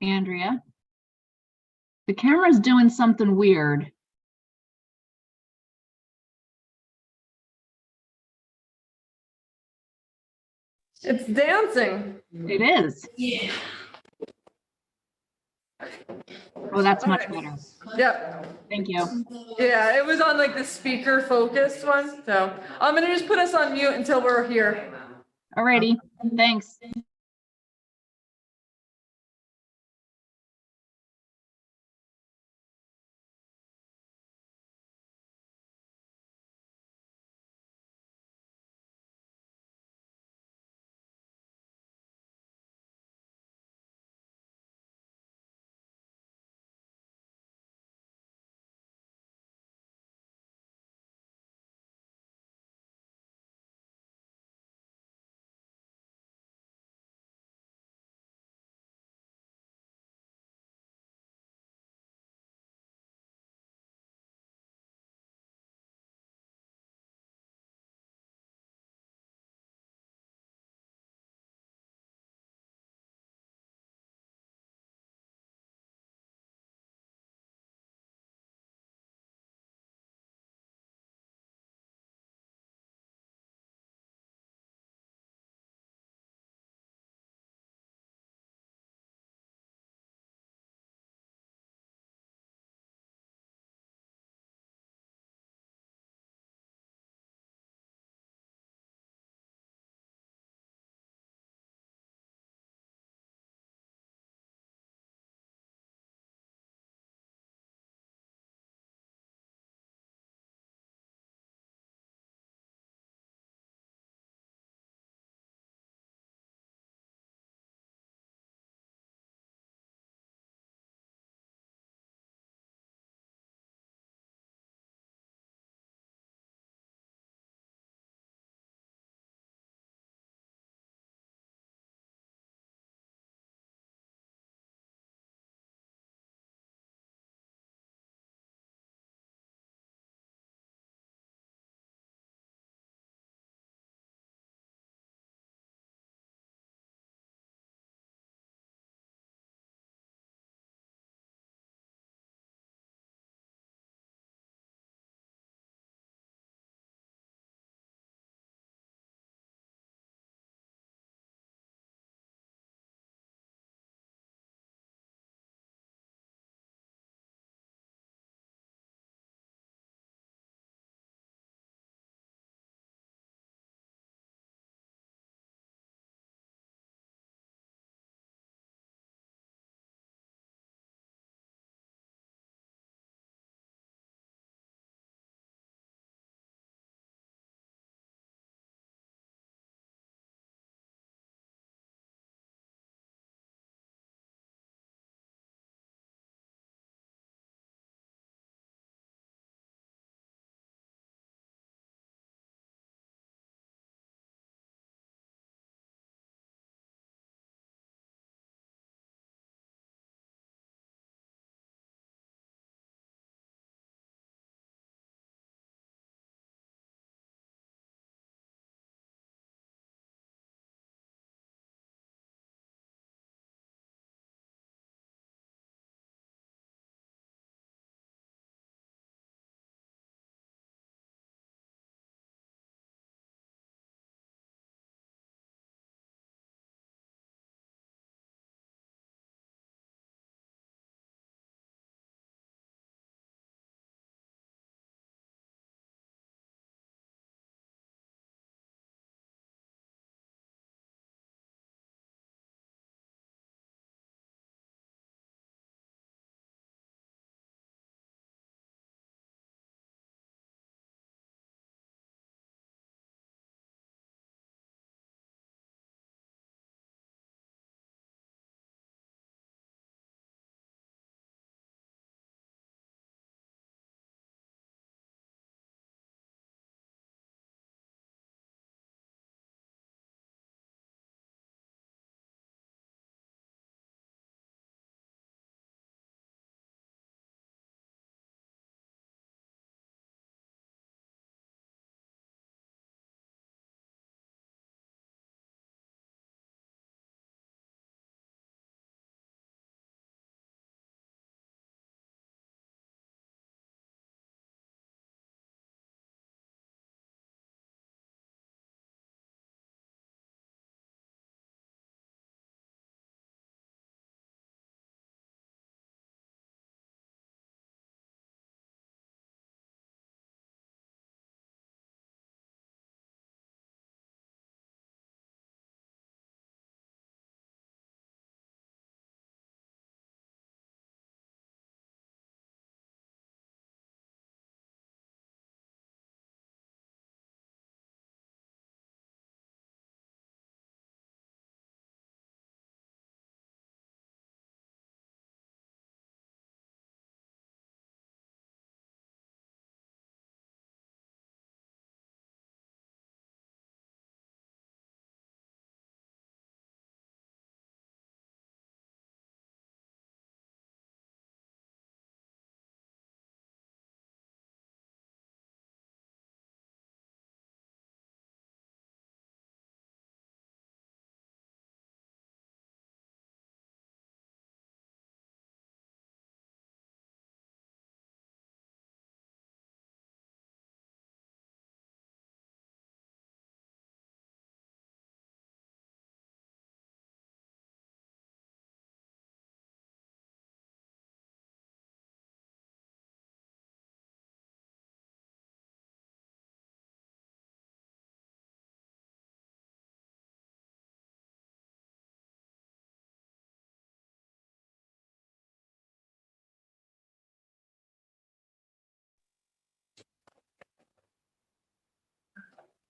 Andrea. The camera's doing something weird. It's dancing. It is. Yeah. Oh, that's much better. Yep. Thank you. Yeah, it was on like the speaker focused one. So I'm gonna just put us on mute until we're here. Alrighty, thanks.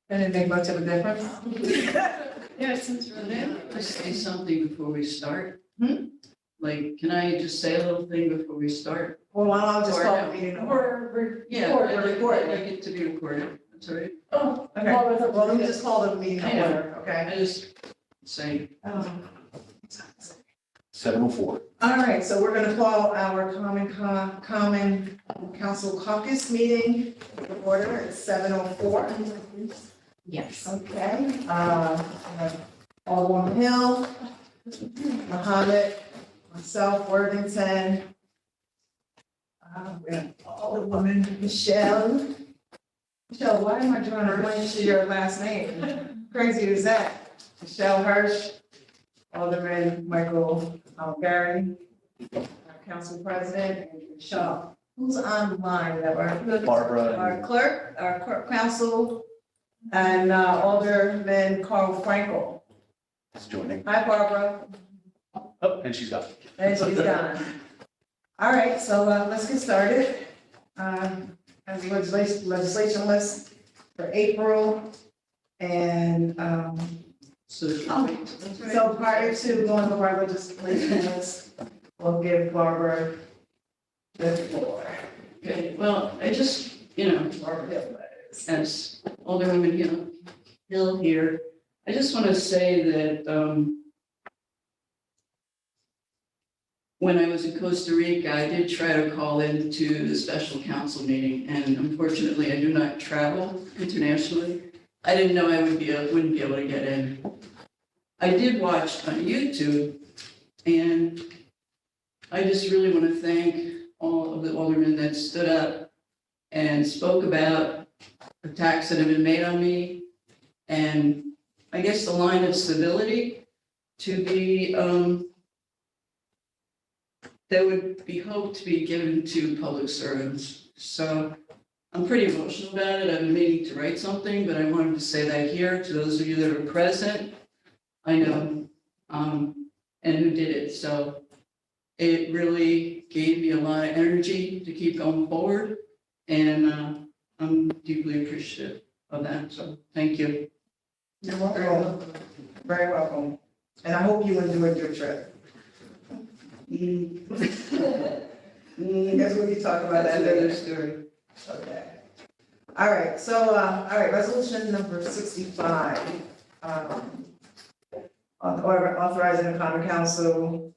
And it make much of a difference? Yeah, since Renee, just say something before we start. Hmm? Like, can I just say a little thing before we start? Well, I'll just Or call no. the meeting. Yeah, We're recording. I get to be recorded, that's all right. Oh, Okay, well, let me just call the meeting I know. order, okay? I just say, 7:04. All right, so we're gonna call our common council caucus meeting to order at 7:04. Yes. Okay, Alderman Hill, Mohammed, myself, Worthington. We have Alderwoman Michelle. Michelle, why am I drawing a blank to your last name? Crazy is that? Michelle Hirsch, Alderman Michael Gary, our council president, and Michelle. Who's online? We have Barbara. our clerk, our court counsel, and Alderman Carl Frankel. Is joining. Hi, Barbara. Oh, and she's gone. And she's gone. All right, so let's get started. As legislation list for April. And so, that's right. so prior to going over our legislation list, we'll give Barbara the floor. Okay, well, I just, Barbara Hill, that is. as Alderwoman Hill here, I just want to say that, when I was in Costa Rica, I did try to call into the special council meeting, and unfortunately, I do not travel internationally. I didn't know I wouldn't be able to get in. I did watch on YouTube, and I just really want to thank all of the aldermen that stood up and spoke about attacks that have been made on me, and I guess the line of civility to be, that would be hoped to be given to public servants. So I'm pretty emotional about it. I've been meaning to write something, but I wanted to say that here to those of you that are present. I know, and who did it. So it really gave me a lot of energy to keep going forward. And I'm deeply appreciative of that. So thank you. You're welcome. Very welcome. And I hope you enjoyed your trip. That's what we talk about that That's another later. story. Okay. All right, so, resolution number 65. Authorizing the common council,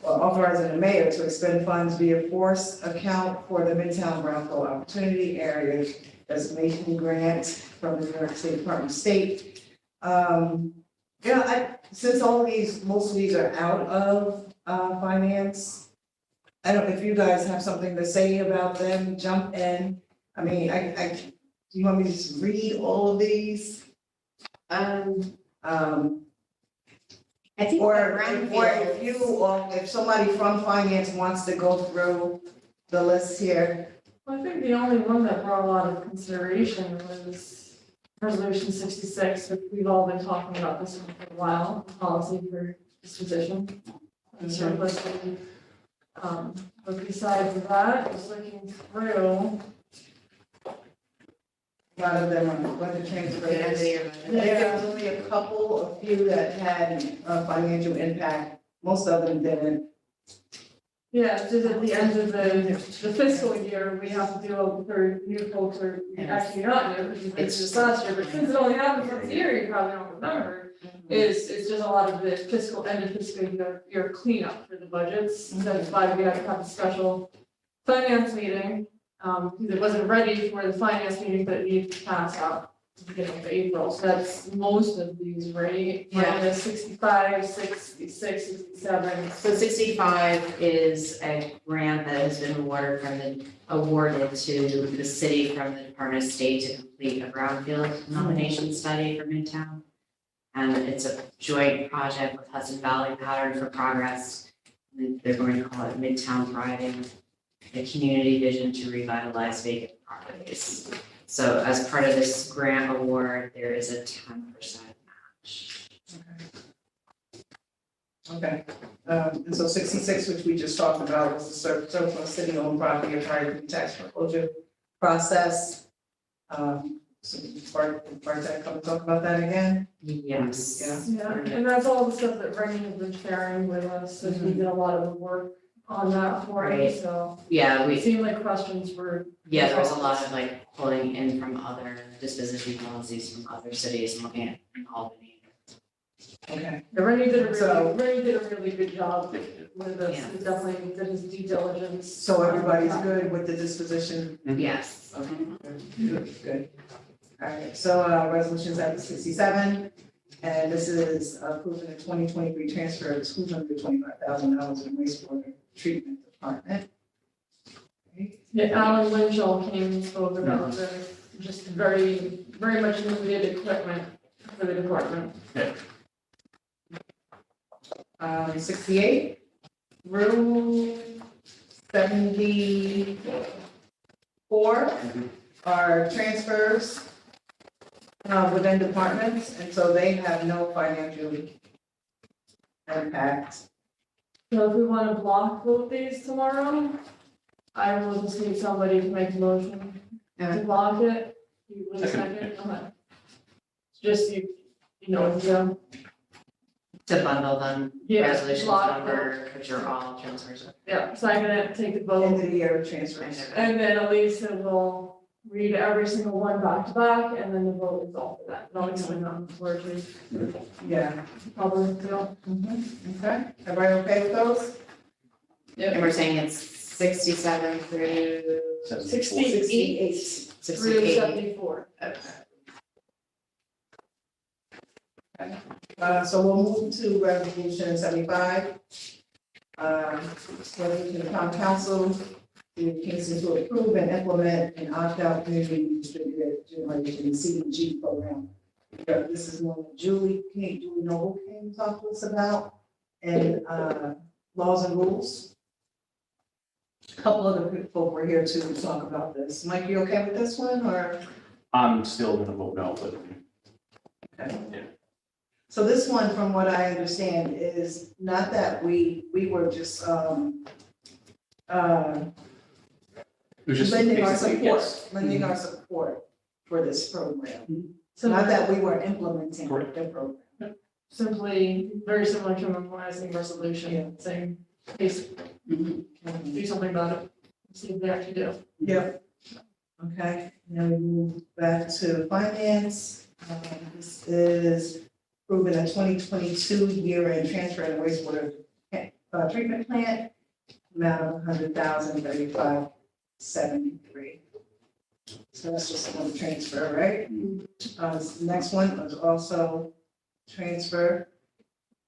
or authorizing the mayor to expend funds via force account for the Midtown Brownfield Opportunity Area Designation Grant from the New York State Department of State. Since most of these are out of finance, I don't know if you guys have something to say about them, jump in. I mean, do you want me to just read all of these? I think Or if somebody from finance wants to go through the list here. Well, I think the only one that brought a lot of consideration was Resolution 66, which we've all been talking about this one for a while, policy for disposition. And surplus. But besides that, just looking through, A lot of them are budget transfers. Yeah. There was only a a few that had financial impact. Most of them didn't. yeah, just at the end of the fiscal year, we have to do it for new folks or actually not new, because it's just last year, but since it only happens once a year, you probably don't remember. It's just a lot of the end of fiscal year cleanup for the budgets. That's why we had to have a special finance meeting. Because it wasn't ready for the finance meeting, but it needed to pass out at the beginning of April. So that's most of these, right? Yeah. Minus 65, 66, 67. So 65 is a grant that has been awarded to the city from the Department of State to complete a brownfield nomination study for Midtown. And it's a joint project with Hudson Valley Pattern for Progress. They're going to call it Midtown Thriving, a community vision to revitalize vacant properties. So as part of this grant award, there is a 10% match. Okay. And so 66, which we just talked about, was the surplus city-owned property or prior to tax foreclosure process. So Bart, come talk about that again? Yes. Yeah, and that's all the stuff that Rennie has been sharing with us, and he did a lot of the work on that for Right. us, so. Yeah, It seemed like questions were. yeah, there was a lot of like pulling in from other disposition policies from other cities and looking at Albany. Okay. Yeah, Rennie did So- a really good job with this, Yeah. he definitely did his due diligence. So everybody's good with the disposition? Yes. Okay, good. All right, so resolution 767, and this is approving the 2023 transfer of $225,000 in wastewater treatment department. Okay. Yeah, Alan Winchell came and spoke about the, just very, very much needed equipment for the department. 68, Rule 74 are transfers within departments, and so they have no financial impact. So if we want to block vote these tomorrow, I will just need somebody to make a motion to block it. You want a second? Okay. Just you know, yeah. To bundle them, Yeah, resolutions block number, which are all transfers. Yeah, so I'm gonna take the End vote, of the year transfers. and then Elisa will read every single one back to back, and then the vote is all for that. And I'll explain that before to Yeah. public, so. Okay, everybody okay with those? And we're saying it's 67 through 68 through 68. 74. So we'll move to resolution 75. Resolution of the town council to Kingston to approve and implement an opt-out community distributed generation CDG program. This is one that Julie Noble came to talk to us about, and laws and rules. A couple other people were here to talk about this. Mike, you okay with this one, or? I'm still gonna vote no, but Okay. Yeah. So this one, from what I understand, is not that we were just it was just lending our basically, support, yes. lending our support for this program. So Not that we were implementing Correct. the program. simply, very similar to memorializing resolution, saying, please do something about it. See if they actually do. Yep. Okay, now we move back to finance. This is approving a 2022 year-end transfer and wastewater treatment plant, amount of 100,035.73. So that's just another transfer, right? Next one was also transfer,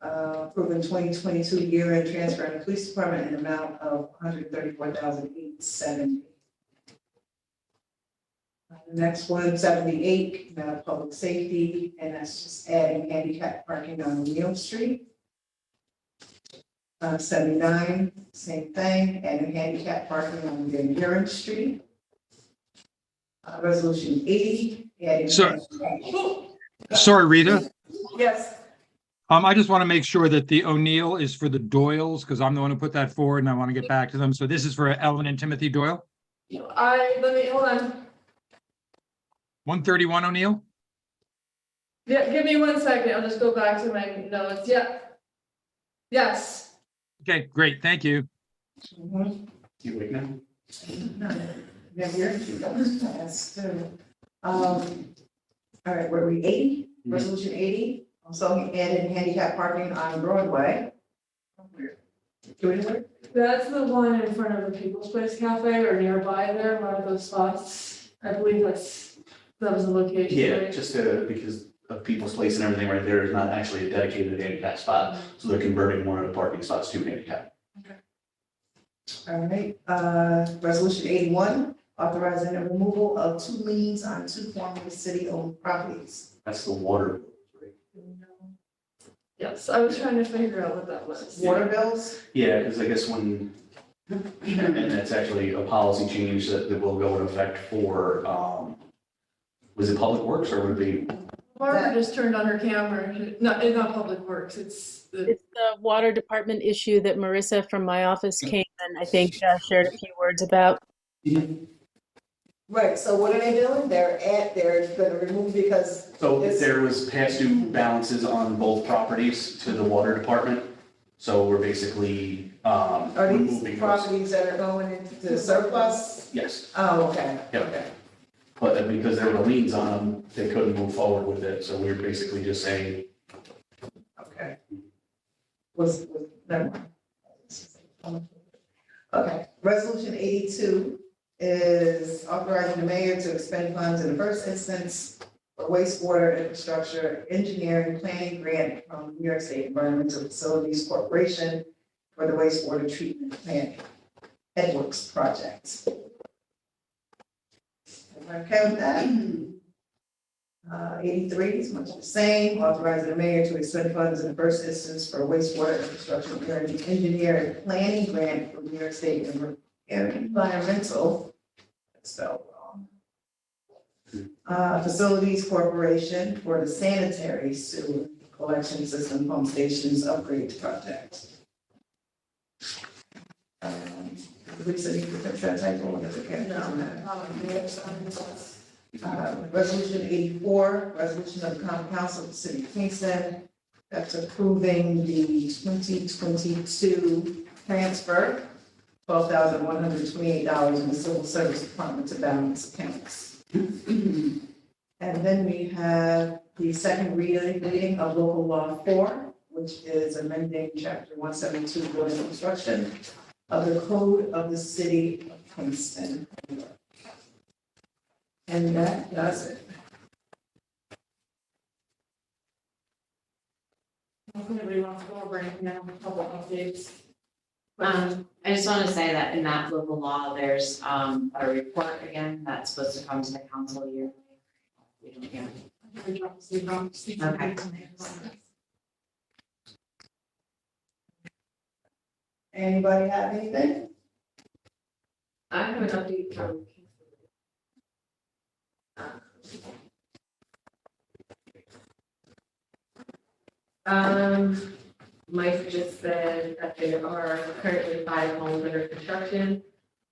approving 2022 year-end transfer in the police department in amount of 134,870. The next one, 78, public safety, and that's just adding handicap parking on Neal Street. 79, same thing, adding handicap parking on Van Buren Street. Resolution 80, adding. So- Sorry, Rita. Yes, I just want to make sure that the O'Neill is for the Doyles, because I'm the one who put that forward and I want to get back to them. So this is for Ellen and Timothy Doyle, hold on. 131 O'Neill? Yeah, give me 1 second, I'll just go back to my notes, yeah. Yes. Okay, great, thank you. Mhm. You wait now? Yeah, here. Yes, too. All right, were we 80? Resolution 80, also added handicap parking on Broadway. Do we do it? That's the one in front of the People's Place Cafe or nearby there, one of those spots. I believe that was the location, Yeah, right? just because of People's Place and everything right there is not actually a dedicated handicap spot, so they're converting one of the parking spots to handicap. All right, resolution 81, authorizing the removal of 2 liens on 2 former city-owned properties. That's the water. Right? Yes, I was trying to figure out what that was. Water bills, Yeah, because I guess when, and that's actually a policy change that will go into effect for, was it Public Works or would it be? Barbara just turned on her camera, no, it's not Public Works, it's the, It's the water department issue that Marissa from my office came and I think shared a few words about. Right, so what are they doing? They're gonna remove because. So It's- there was past due balances on both properties to the water department. So we're basically, Are removing these those. properties that are going into surplus? Yes, Oh, okay, Yep. okay. but because there were liens on them, they couldn't move forward with it. So we're basically just saying, Okay. Never mind. Okay, resolution 82 is authorizing the mayor to expend funds in the first instance for wastewater infrastructure engineering planning grant from New York State Environmental Facilities Corporation for the wastewater treatment plant Edwards project. Everyone okay with that? 83 is much the same, authorizing the mayor to expend funds in the first instance for wastewater infrastructure engineering planning grant from New York State Environmental, spelled wrong. Facilities Corporation for the sanitary sewer collection system pump stations upgrade project. Lisa, you can fix that typo, or does it care? Resolution 84, resolution of the common council of the city of Kingston, that's approving the 2022 transfer, $12,128 in the civil service department to balance accounts. And then we have the second reading of local law 4, which is amending chapter 172 building construction of the code of the city of Kingston. And that does it. Anybody wants to go over anything now, a couple updates? I just want to say that in that local law, there's a report again that's supposed to come to the council yearly. We don't get it. Okay. Anybody have anything? I have an update from Mike just said that there are currently 5 homes under construction.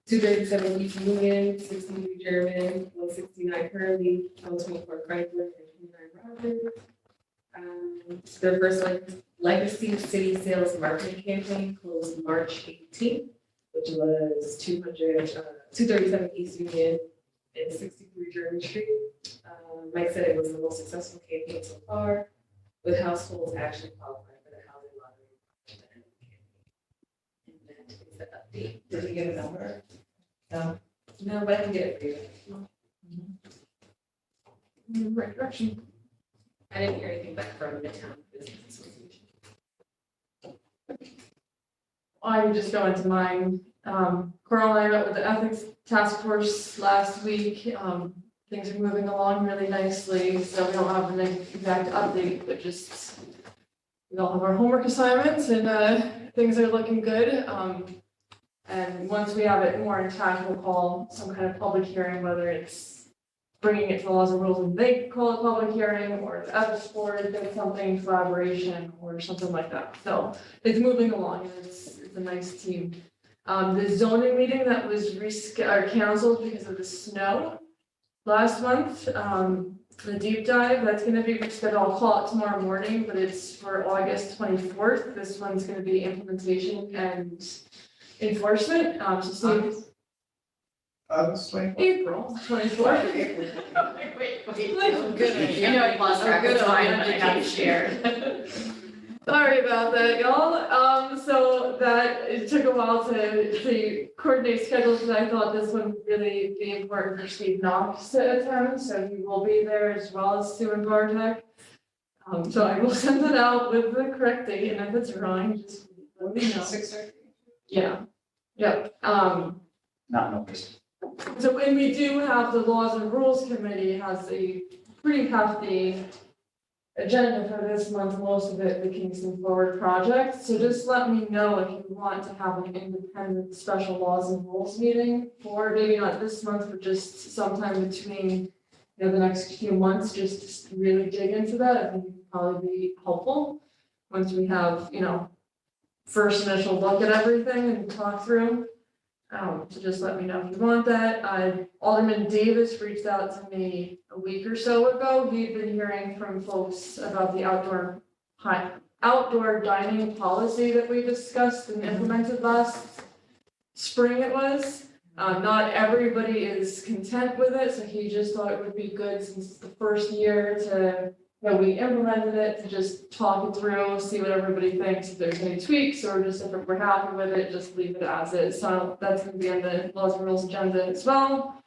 237 East Union, 63 German, 169 Curly, 124 Franklin, and 29 Rogers. Their first legacy city sales marketing campaign closed March 18th, which was 237 East Union and 63 German Street. Mike said it was the most successful campaign so far, with households actually qualifying for the housing lottery. And that is the update. Did you get a number? No. No, but I can get it for you. Right direction. I didn't hear anything back from the town business association. I can just go into mine. Carl and I met with the ethics task force last week. Things are moving along really nicely, so we don't have an exact update, but just we all have our homework assignments and things are looking good. And once we have it more intact, we'll call some kind of public hearing, whether it's bringing it to laws and rules and they call it public hearing, or the ethics board does something, collaboration or something like that. So it's moving along and it's a nice team. The zoning meeting that was canceled because of the snow last month, the deep dive, that's gonna be rescheduled. I'll call it tomorrow morning, but it's for August 24th. This one's gonna be implementation and enforcement, so see. August 24th. April 24th. Good. I know I lost track of time, but I got to share. Sorry about that, y'all. So that, it took a while to coordinate schedules, but I thought this one would really be important for Steve Knox to attend, so he will be there as well as Sue and Bartek. So I will send it out with the correct date, and if it's wrong, just let me know. 6:30. Yeah, yep. not noticed. So, and we do have the Laws and Rules Committee has a pretty hefty agenda for this month, most of it the Kingston Forward project. So just let me know if you want to have an independent special laws and rules meeting, or maybe not this month, but just sometime between, the next few months, just to really dig into that. I think it would probably be helpful once we have, first initial look at everything and talk through. So just let me know if you want that. Alderman Davis reached out to me a week or so ago. He'd been hearing from folks about the outdoor dining policy that we discussed and implemented last spring it was. Not everybody is content with it, so he just thought it would be good since it's the first year that we implemented it, to just talk it through, see what everybody thinks, if there's any tweaks, or just if we're happy with it, just leave it as is. So that's gonna be on the laws and rules agenda as well.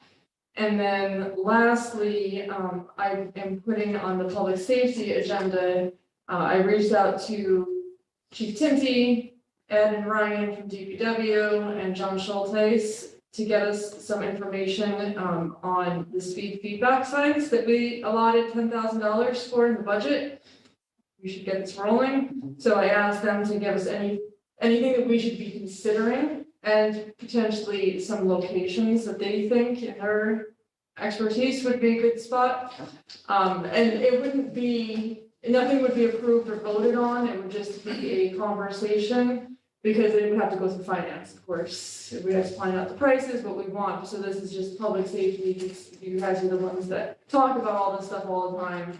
And then lastly, I am putting on the public safety agenda, I reached out to Chief Tinty, Ed and Ryan from DPW, and John Schultes to get us some information on the speed feedback signs that we allotted $10,000 for in the budget. We should get this rolling. So I asked them to give us anything that we should be considering, and potentially some locations that they think in their expertise would be a good spot. And it wouldn't be, nothing would be approved or voted on. It would just be a conversation. Because it would have to go through finance, of course. We have to find out the prices, what we want. So this is just public safety. You guys are the ones that talk about all this stuff all the time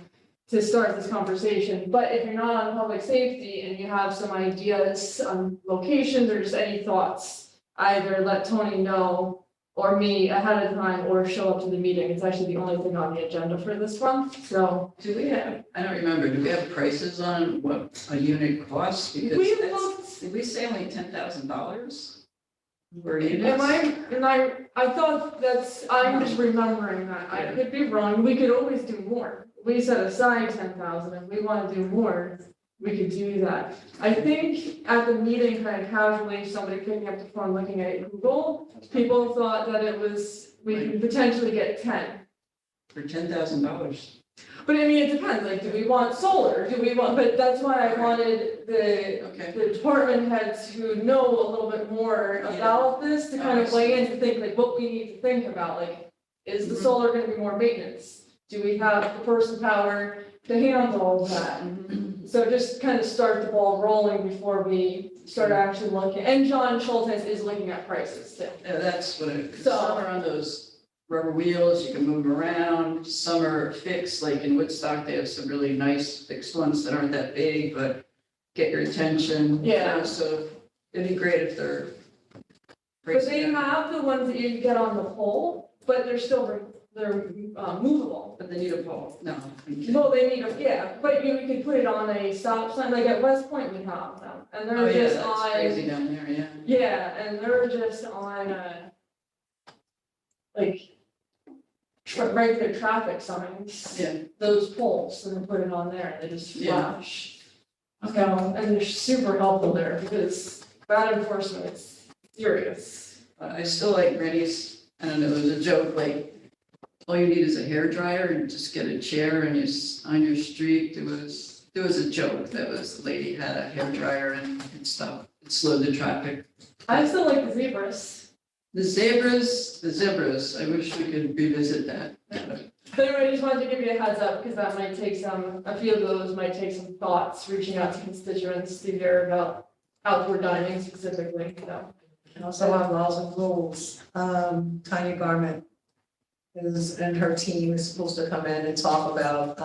to start this conversation. But if you're not on public safety and you have some ideas on locations or just any thoughts, either let Tony know or me ahead of time, or show up to the meeting. It's actually the only thing on the agenda for this month, so. Do we have, I don't remember, do we have prices on what a unit costs? Because We that's- looked, did we say only $10,000? For am units? I thought I'm just remembering that, I could be wrong, we could always do more. We set aside 10,000, if we wanna do more, we could do that. I think at the meeting, kind of casually, somebody picking up the phone, looking at Google, people thought that it was, we could potentially get 10. For $10,000. But I mean, it depends, like, do we want solar, but that's why I wanted Okay. the department heads who know a little bit more about this to kind of weigh in to think like what we need to think about, like, is the solar gonna be more maintenance? Do we have the person power to handle that? So just kind of start the ball rolling before we start actually looking, and John Schultes is looking at prices too. Yeah, that's what it, So- some are on those rubber wheels, you can move around, some are fixed, like in Woodstock, they have some really nice fixed ones that aren't that big, but get your attention. Yeah. So it'd be great if they're. But they have the ones that you get on the pole, but they're movable. But they need a pole, no. No, they need but you can put it on a stop sign, like at West Point we have them, and Oh, they're yeah, just that's on. crazy down there, yeah. Yeah, and they're just on, like, regular traffic signs. Yeah. Those poles, and then put it on there, and they just Yeah. flash. So, and they're super helpful there, because bad enforcement is serious. I still like Rennie's, I don't know, it was a joke, like, all you need is a hair dryer and just get a chair and on your street. There was a joke that was the lady had a hair dryer and stuff. It slowed the traffic. I still like the zebras. The zebras, I wish we could revisit that. But anyway, I just wanted to give you a heads up, because that might take a few of those might take some thoughts, reaching out to constituents to hear about outdoor dining specifically, so. And also on laws and rules, Tanya Garment and her team is supposed to come in and talk about,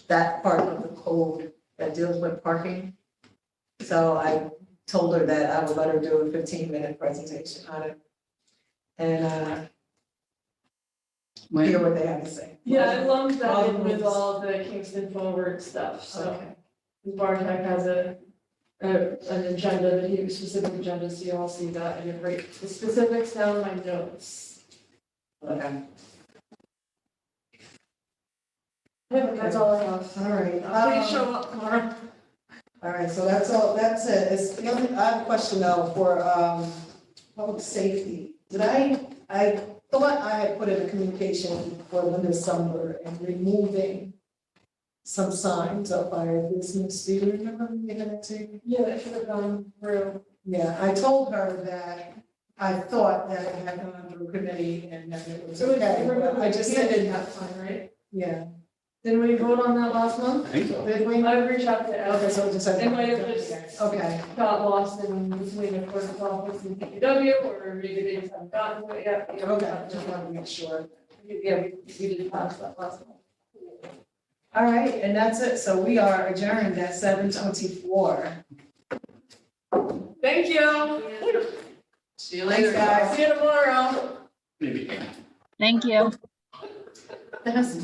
that part of the code that deals with parking. So I told her that I would let her do a 15-minute presentation on it. And, hear When, what they have to say. Yeah, I lumped that in with Rules. all the Kingston Forward stuff, so. Okay. Bartek has an agenda, that he specific agenda, so you all see that, I didn't write the specifics down in my notes. Okay. Yeah, but that's all I have. All right. Please show up tomorrow. All right, so that's all, that's it. I have a question though for, public safety. I thought I had put in a communication for Linda Summer and removing some signs up by our business. Do you remember me giving it to you? Yeah, that should have gone through. Yeah, I told her that I thought that it had gone through committee and that it was okay. but I just didn't, That's fine, right? yeah. Didn't we vote on that last month? I think so. Did we? I reached out to Okay, Ed, so it just said. It might have just- Okay, got lost in between the clerk's office and DPW, or maybe they just haven't gotten to it yet. okay, just wanted to make sure. Yeah, we did pass that last month. All right, and that's it. So we are adjourned at 7:24. Thank you. See you Thanks, later. guys. See you tomorrow. Maybe. Thank you. That was